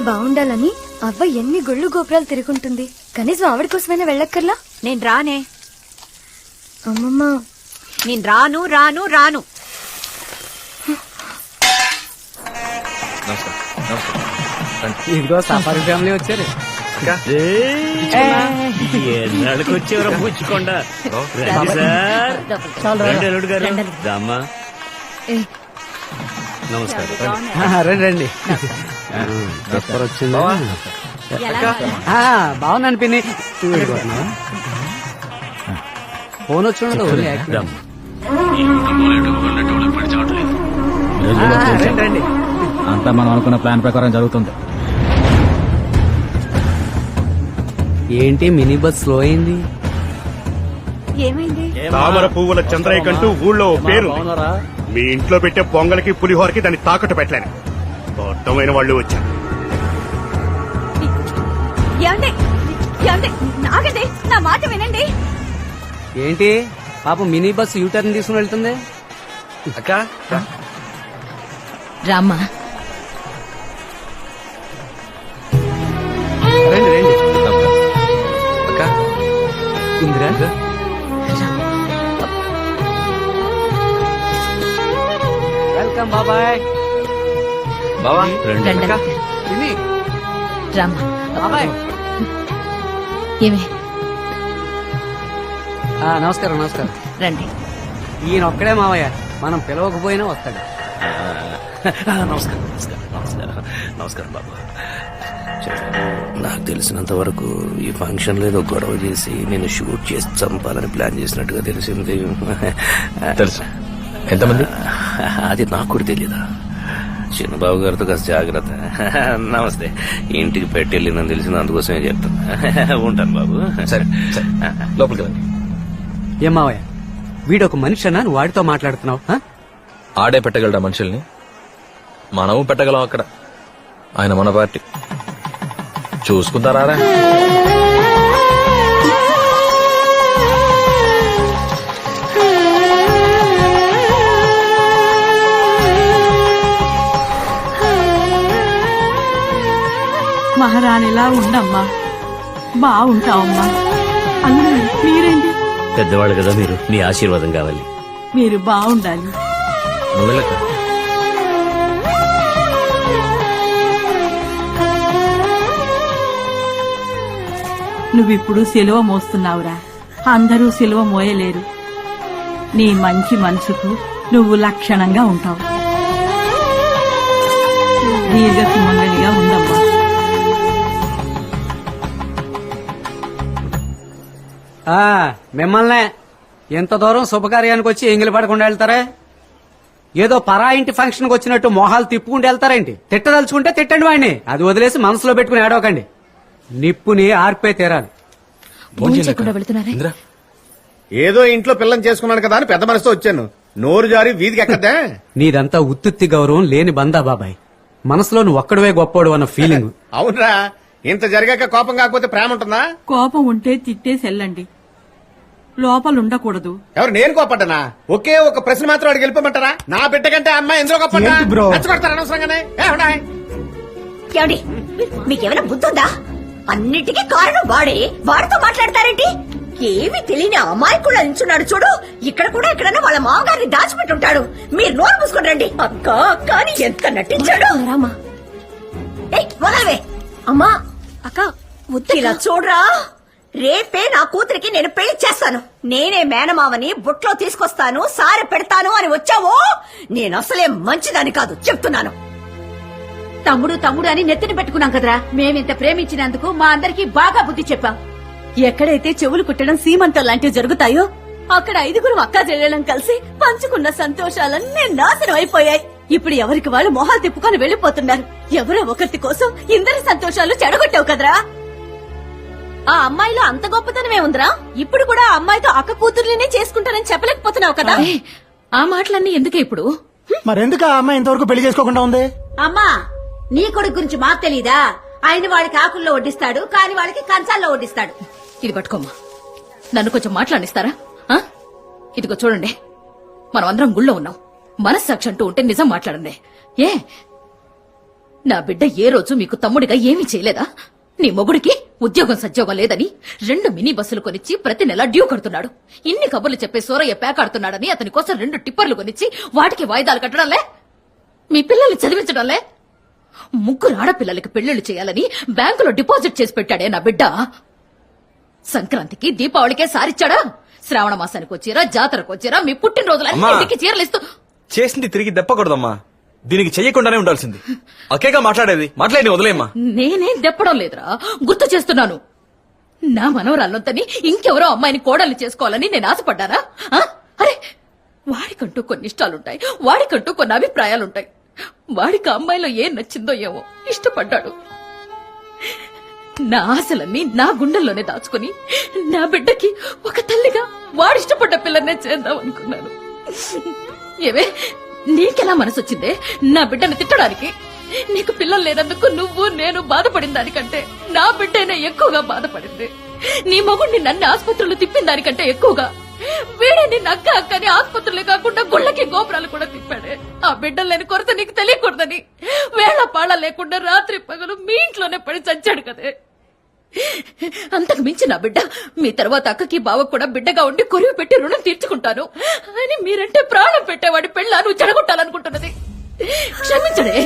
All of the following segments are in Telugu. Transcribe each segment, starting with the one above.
బాగుండాలని అవ్వ ఎన్ని గుళ్ళు గోపురాలు తిరుగుంటుంది. కనీసం ఆవిడ కోసమైనా వెళ్ళక్కర్లా? నేను రానే. అమ్మమ్మ నేను రాను రాను రాను. ఇదిగో సఫారీ ఫ్యామిలీ వచ్చారు. ఎన్నాళ్ళకి వచ్చేవరా పుచ్చుకోండా అల్లుడు గారు రామ్మా. నమస్కారం. రండి రండి. వచ్చిందా? బాగుందండి పిన్ని. ఫోన్ వచ్చి రండి. అంతా మనం అనుకున్న ప్లాన్ ప్రకారం జరుగుతుంది. ఏంటి మినీ బస్ స్లో అయింది? ఏమైంది? తామర పువ్వుల చంద్రయ్య కంటూ ఊళ్ళో పేరు. మీ ఇంట్లో పెట్టే పొంగలకి పులిహోరకి దాన్ని తాకట్టు పెట్టలేను. అర్థమైన వాళ్ళు వచ్చారు. నాగండి, నా మాట వినండి. ఏంటి పాపం మినీ బస్ యూటర్న్ తీసుకుని వెళ్తుంది. అక్క రామ్మా. రండి రండి. అక్క ఇందిరా వెల్కమ్ బాబాయ్. బావా రండి. పిన్ని రామ్మా. బాబాయ్. ఏమే? నమస్కారం నమస్కారం. రండి. ఈయన ఒక్కడే మావయ్య, మనం పిలవకపోయినా వస్తాడు. నమస్కారం నమస్కారం నమస్కారం నమస్కారం బాబు. నాకు తెలిసినంత వరకు ఈ ఫంక్షన్ లో ఏదో గొడవ చేసి నేను షూట్ చేసి చంపాలని ప్లాన్ చేసినట్టుగా తెలిసింది. తెలుసు. ఎంతమంది? అది నాకు కూడా తెలీదా. చిన్నబాబు గారితో కాస్త జాగ్రత్త. నమస్తే. ఇంటికి పెట్టెళ్ళిందని తెలిసింది, అందుకోసమే చెప్తాను. ఉంటాను బాబు. సరే లోపలికి రండి. ఏం మావయ్య, వీడొక మనిషి అన్నా నువ్వు వాడితో మాట్లాడుతున్నావు? ఆడే పెట్టగలడా మనుషుల్ని? మనము పెట్టగలం. అక్కడ ఆయన మన పార్టీ. చూసుకుంటారా? మహారాణిలా ఉండమ్మా, బాగుంటావమ్మా. అల్లుడు మీరేంటి? పెద్దవాళ్ళు కదా మీరు, మీ ఆశీర్వాదం కావాలి. మీరు బాగుండాలి. నువ్విప్పుడు సిలువ మోస్తున్నావురా. అందరూ సిలువ మోయలేరు. నీ మంచి మనసుకు నువ్వు లక్షణంగా ఉంటావు. దీర్ఘ సుమంగళిగా ఉండమ్మా. మిమ్మల్నే ఎంత దూరం శుభకార్యానికి వచ్చి ఎంగిలి పడకుండా వెళ్తారా? ఏదో పరా ఇంటి ఫంక్షన్ కి వచ్చినట్టు మొహాలు తిప్పుకుంటూ వెళ్తారేంటి? తిట్టదలుచుకుంటే తిట్టండి వాడిని, అది వదిలేసి మనసులో పెట్టుకుని ఏడవకండి. నిప్పుని ఆర్పే తీరాలి. ఏదో ఇంట్లో పిల్లని చేసుకున్నాను కదా అని పెద్ద మనసుతో వచ్చాను. నోరు జారి వీధికి ఎక్కద్దా? నీదంతా ఉత్తుత్తి గౌరవం లేని బందా బాబాయ్. మనసులో నువ్వు ఒక్కడవే గొప్పోడు అన్న ఫీలింగ్. అవునరా, ఇంత జరిగాక కోపం కాకపోతే ప్రేమ ఉంటుందా? కోపం ఉంటే తిట్టేసి వెళ్ళండి, లోపల ఉండకూడదు. ఎవరు నేను కోపడ్డానా? ఒకే ఒక ప్రశ్న మాత్రం అడిగి వెళ్ళిపోమంటారా? నా బిడ్డ కంటే అమ్మాయి ఎందులో కోపడ్డా? రెచ్చగొడతారు అనవసరంగానే. ఏమండి, మీకేమైనా బుద్ధుందా? అన్నిటికీ కారణం వాడే. వాడితో మాట్లాడతారేంటి? ఏమి తెలియని అమాయకుడు నించున్నాడు చూడు. ఇక్కడ కూడా ఎక్కడన్నా వాళ్ళ మామగారిని దాచిపెట్టుంటాడు. మీరు నోరు మూసుకొని రండి. అక్క అక్క అని ఎంత నటించాడు. రామా వదలవే. అమ్మా అక్క ఇలా చూడరా, రేపే నా కూతురికి నేను పెళ్లి చేస్తాను. నేనే మేనమావని బుట్లో తీసుకొస్తాను, సారె పెడతాను అని వచ్చావో నేను అసలే మంచిదాని కాదు చెప్తున్నాను. తమ్ముడు తమ్ముడు అని నెత్తిని పెట్టుకున్నాం కదరా. మేమింత ప్రేమించినందుకు మా అందరికీ బాగా బుద్ధి చెప్పాం. ఎక్కడైతే చెవులు కుట్టడం సీమంతం లాంటివి జరుగుతాయో అక్కడ 5 అక్క చెల్లెళ్ళం కలిసి పంచుకున్న సంతోషాలన్నీ నాశనం అయిపోయాయి. ఇప్పుడు ఎవరికి వాళ్ళు మొహాలు తిప్పుకొని వెళ్లిపోతున్నారు. ఎవరో ఒకరి కోసం ఇందరి సంతోషాలు చెడగొట్టావు కదరా. ఆ అమ్మాయిలో అంత గొప్పతనమే ఉందిరా. ఇప్పుడు కూడా ఆ అమ్మాయితో అక్క కూతుర్లనే చేసుకుంటానని చెప్పలేకపోతున్నావు కదా. ఆ మాటలన్నీ ఎందుకే ఇప్పుడు? మరెందుకు ఆ అమ్మాయి ఇంతవరకు పెళ్లి చేసుకోకుండా ఉంది? అమ్మా, నీ కొడుకు గురించి మాకు తెలీదా? ఆయన వాడికి ఆకుల్లో వడ్డిస్తాడు, కాని వాళ్ళకి కంచాల్లో వడ్డిస్తాడు. ఇది పట్టుకోమ్మా, నన్ను కొంచెం మాట్లాడిస్తారా? ఇదిగో చూడండి, మనం అందరం గుళ్ళో ఉన్నాం. మనస్సాక్షి అంటూ ఉంటే నిజం మాట్లాడండి. నా బిడ్డ ఏ రోజు మీకు తమ్ముడిగా ఏమీ చేయలేదా? నీ మొగుడికి ఉద్యోగం సద్యోగం లేదని 2 మినీ బస్సులు కొనిచ్చి ప్రతి నెల డ్యూ కడుతున్నాడు. ఇన్ని కబుర్లు చెప్పే సూరయ్య పేకాడుతున్నాడని అతని కోసం 2 టిప్పర్లు కొనిచ్చి వాటికి వాయిదాలు కట్టడంలే? మీ పిల్లల్ని చదివించడంలే? 3 ఆడపిల్లలకి పెళ్లిళ్లు చేయాలని బ్యాంకులో డిపాజిట్ చేసి పెట్టాడే నా బిడ్డ. సంక్రాంతికి దీపావళికే సారిచ్చాడా? శ్రావణ మాసానికి వచ్చారా, జాతరకు వచ్చారా, మీ పుట్టినరోజులన్నింటికి చీరలిస్తూ చేసింది తిరిగి దెప్పకూడదమ్మా. దీనికి చెయ్యకుండానే ఉండాల్సింది. అకేగా మాట్లాడేది, మాట్లాడి వదిలేమ్మా. నేనేం దెప్పడం లేదురా, గుర్తు చేస్తున్నాను. నా మనవరాళ్ళంతని ఇంకెవరో అమ్మాయిని కోడల్ని చేసుకోవాలని నేను ఆశపడ్డారా? అరే, వాడికంటూ కొన్ని ఇష్టాలుంటాయి, వాడికంటూ కొన్ని అభిప్రాయాలుంటాయి. వాడికి అమ్మాయిలో ఏం నచ్చిందో ఏమో ఇష్టపడ్డాడు. నా ఆశలన్నీ నా గుండెల్లోనే దాచుకుని నా బిడ్డకి ఒక తల్లిగా వాడిష్టపడ్డ పిల్లనే చేద్దాం అనుకున్నాను. ఏవే, నీకెలా మనసొచ్చిందే నా బిడ్డను తిట్టడానికి? నీకు పిల్లలు లేనందుకు నువ్వు నేను బాధపడిన దానికంటే నా బిడ్డనే ఎక్కువగా బాధపడింది. నీ మొగుడిని నన్ను ఆసుపత్రులు తిప్పిన దానికంటే ఎక్కువగా వీడే నిన్న అక్క అక్కని ఆసుపత్రులే కాకుండా గుళ్ళకి గోపురాలు కూడా తిప్పాడే. ఆ బిడ్డలు లేని కొరత నీకు తెలియకూడదని వేళ పాళ లేకుండా రాత్రి పగలు మీ ఇంట్లోనే పడి చచ్చాడు కదే. అంతకు మించి నా బిడ్డ మీ తర్వాత అక్కకి బావకు కూడా బిడ్డగా ఉండి కొరివి పెట్టి రుణం తీర్చుకుంటాను అని మీరంటే ప్రాణం పెట్టేవాడి పెళ్ళాను జరగొట్టాలనుకుంటున్నది. క్షమించడే,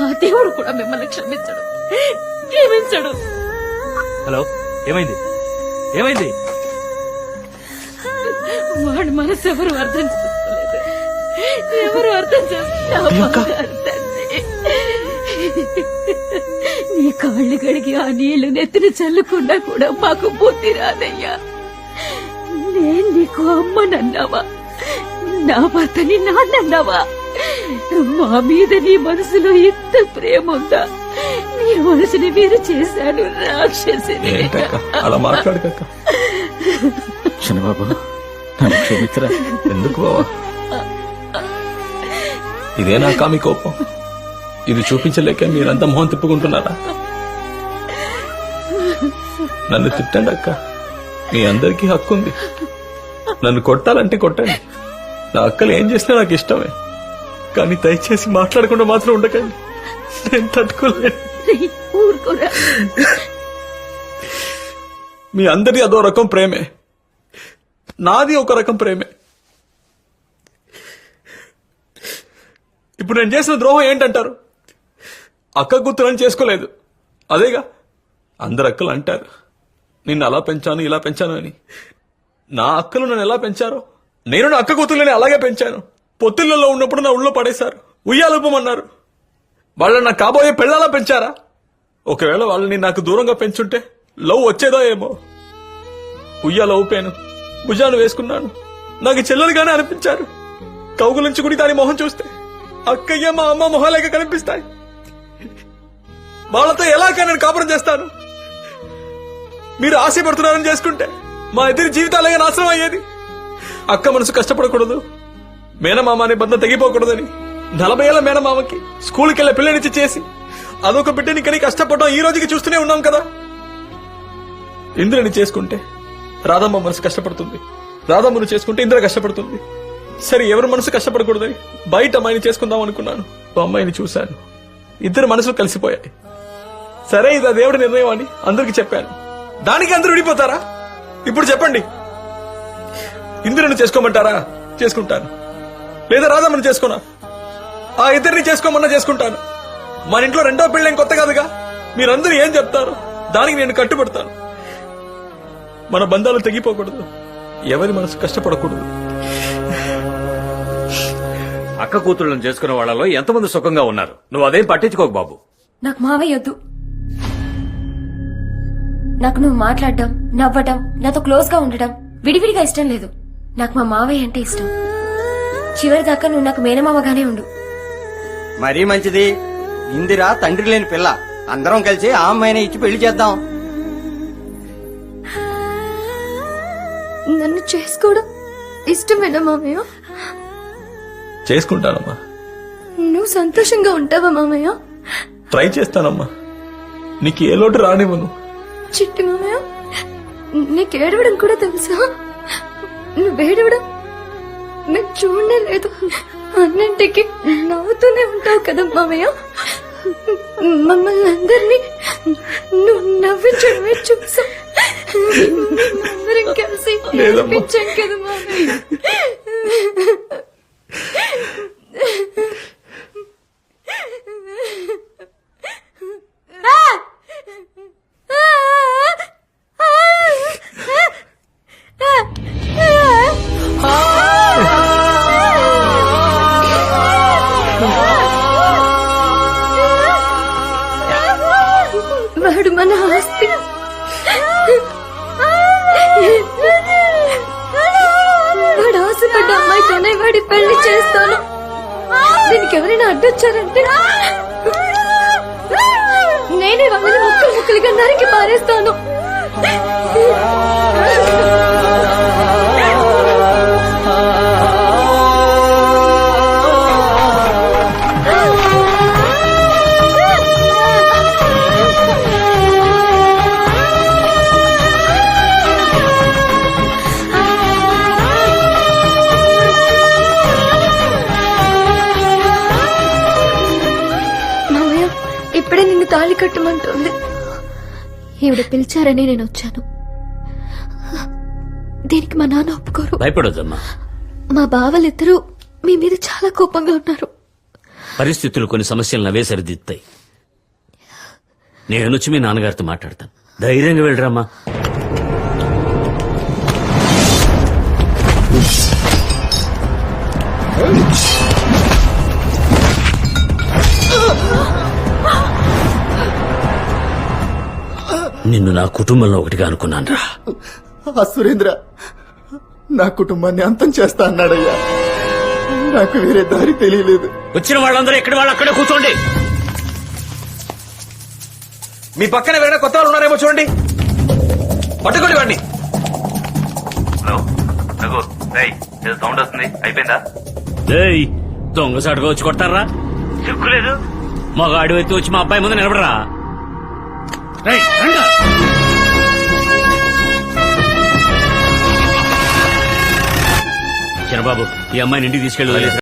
ఆ దేవుడు కూడా మిమ్మల్ని క్షమించడు. హలో, ఏమైంది? ఏమైంది? వాడి మనసు ఎవరు అర్థం చేసుకోలేదు. ఎవరు అర్థం చేస్తున్నారు? నీ కాళ్ళు కడిగి ఆ నీళ్లు నెత్తిని చల్లకుండా కూడా మాకు బుద్ధి రాదయ్యా. నేను నీకు అమ్మనన్నావా? నా భర్తని నాన్నన్నావా? మా మీద నీ మనసులో ఎంత ప్రేమ ఉందా? నీ మనసుని మీరు చేశాను రాక్షసిని. అలా మాట్లాడక చిన్నబాబు, నన్ను క్షమించరా. ఎందుకు బావా? ఇదేనా కామి కోపం? ఇది చూపించలేక మీరంతా మొహం తిప్పుకుంటున్నారా? నన్ను తిట్టండి అక్క, మీ అందరికీ హక్కు ఉంది. నన్ను కొట్టాలంటే కొట్టండి. నా అక్కలు ఏం చేసినా నాకు ఇష్టమే. కానీ దయచేసి మాట్లాడకుండా మాత్రం ఉండకండి. నేను తట్టుకోలేను. ఊరుకోరా. మీ అందరి అదో రకం ప్రేమే, నాది ఒక రకం ప్రేమే. ఇప్పుడు నేను చేసిన ద్రోహం ఏంటంటారు? అక్క కూతురని చేసుకోలేదు, అదేగా. అందరు అక్కలు అంటారు నిన్ను అలా పెంచాను ఇలా పెంచాను అని. నా అక్కలు నన్ను ఎలా పెంచారో నేను నా అక్క కూతుర్లని అలాగే పెంచాను. పొత్తిళ్లలో ఉన్నప్పుడు నా ఊళ్ళో పడేశారు, ఉయ్యాలూపమన్నారు. వాళ్ళని నాకు కాబోయే పెళ్ళాలా పెంచారా? ఒకవేళ వాళ్ళని నాకు దూరంగా పెంచుంటే లవ్ వచ్చేదో ఏమో. ఉయ్యాల ఊపాను, భుజాలు వేసుకున్నాను, నాకు చెల్లెలుగానే అనిపించారు. కౌగులించుకుని దాని మొహం చూస్తే అక్కయ్య మా అమ్మ మొహాలేక కనిపిస్తాయి. వాళ్ళతో ఎలాగా నేను కాపురం చేస్తాను? మీరు ఆశపడుతున్నారని చేసుకుంటే మా ఇద్దరి జీవితాలే నాశనం అయ్యేది. అక్క మనసు కష్టపడకూడదు, మేనమామ అనే బంధం తెగిపోకూడదని 40 ఏళ్ల మేనమామకి స్కూల్కి వెళ్ళే పిల్లనిచ్చి చేసి అదొక బిడ్డని కని కష్టపడడం ఈ రోజుకి చూస్తూనే ఉన్నాం కదా. ఇంద్రని చేసుకుంటే రాధమ్మ మనసు కష్టపడుతుంది, రాధమ్మను చేసుకుంటే ఇంద్ర కష్టపడుతుంది. సరే, ఎవరి మనసు కష్టపడకూడదని బయట అమ్మాయిని చేసుకుందాం అనుకున్నాను. ఓ అమ్మాయిని చూశాను, ఇద్దరు మనసులు కలిసిపోయాయి. సరే, ఇది దేవుడి నిర్ణయం అని అందరికి చెప్పాను. దానికి అందరూ విడిపోతారా? ఇప్పుడు చెప్పండి, ఇంద్రుని చేసుకోమంటారా? చేసుకుంటాను. లేదా రాధమ్మని చేసుకోనా? ఆ ఇద్దరిని చేసుకోమన్నా చేసుకుంటాను. మన ఇంట్లో రెండో పెళ్ళేం కొత్త కాదుగా. మీరందరూ ఏం చెప్తారు దానికి నేను కట్టుబడతాను. మన బంధాలు తెగిపోకూడదు, ఎవరి మనసు కష్టపడకూడదు. అక్క కూతుళ్ళని చేసుకున్న వాళ్ళలో ఎంతమంది సుఖంగా ఉన్నారు? నువ్వు అదేం పట్టించుకోకు బాబు. నాకు మావయ్య వద్దు. నాకు నువ్వు మాట్లాడడం, నవ్వడం, నాతో క్లోజ్ గా ఉండడం విడివిడిగా ఇష్టం లేదు. నాకు మా మావయ్య అంటే ఇష్టం. చివరిదాకా నువ్వు నాకు మేనమామగానే ఉండు. మరీ మంచిది. ఇందిరా తండ్రి లేని పిల్ల. అందరం కలిసి ఆ అమ్మాయిని ఇచ్చి పెళ్లి చేద్దాం. నన్ను చేసుకోవడం ఇష్టమేనా మామయ్య? చేసుకుంటానమ్మా. నువ్వు సంతోషంగా ఉంటావా మామయ్య? ట్రై చేస్తానమ్మా, నీకు ఏ లోటు రానివ్వను. చిట్టి మామయ్య, నీకు ఏడవడం కూడా తెలుసా? నువ్వు ఏడవడం నేను చూడలేదు. అన్నింటికి నవ్వుతూనే ఉంటావు కదా మామయ్య. మమ్మల్ని అందరినీ నువ్వు నవ్వించడమే చూసా. అందరం కలిసి ఏడిపించాం కదా మామయ్య. వాడు మన ఆస్తి. వాడు ఆశపడ్డ అమ్మాయితోనే వాడి పెళ్లి చేస్తాను. దీనికి ఎవరైనా అడ్డొచ్చారంటే నేనే వాళ్ళని ముక్కలు ముక్కలుగా నరికి పారేస్తాను. మామయ్య ఇప్పుడే నిన్ను తాళి కట్టమంటుంది. ఈవిడ పిలిచారని నేను వచ్చాను. దీనికి మా నాన్న ఒప్పుకోరు. భయపడొద్దమ్మా. మా బావలిద్దరూ మీ మీద చాలా కోపంగా ఉన్నారు. పరిస్థితులు కొన్ని సమస్యలు అవే సరిదిద్దుతాయి. నేను వచ్చి మీ నాన్నగారితో మాట్లాడతాను. ధైర్యంగా వెళ్ళరమ్మా. నిన్ను నా కుటుంబంలో ఒకటిగా అనుకున్నాను రా. ఆ సురేంద్ర నా కుటుంబాన్ని అంతం చేస్తా అన్నాడయ్యా. నాకు వేరే దారి తెలియలేదు. వచ్చిన వాళ్ళందరూ ఎక్కడి వాళ్ళు అక్కడే కూర్చోండి. మీ పక్కన ఎవరైనా కొత్త వాళ్ళు ఉన్నారేమో చూడండి. పట్టుకోండి వాడిని. సౌండ్ వస్తుంది. అయిపోయిందా? దొంగసాటుగా వచ్చి కొట్టారా? చెక్కులేదు. మగాడు అయితే వచ్చి మా అబ్బాయి ముందు నిలబడరా. చిన్నబాబు, ఈ అమ్మాయిని ఇంటికి తీసుకెళ్ళి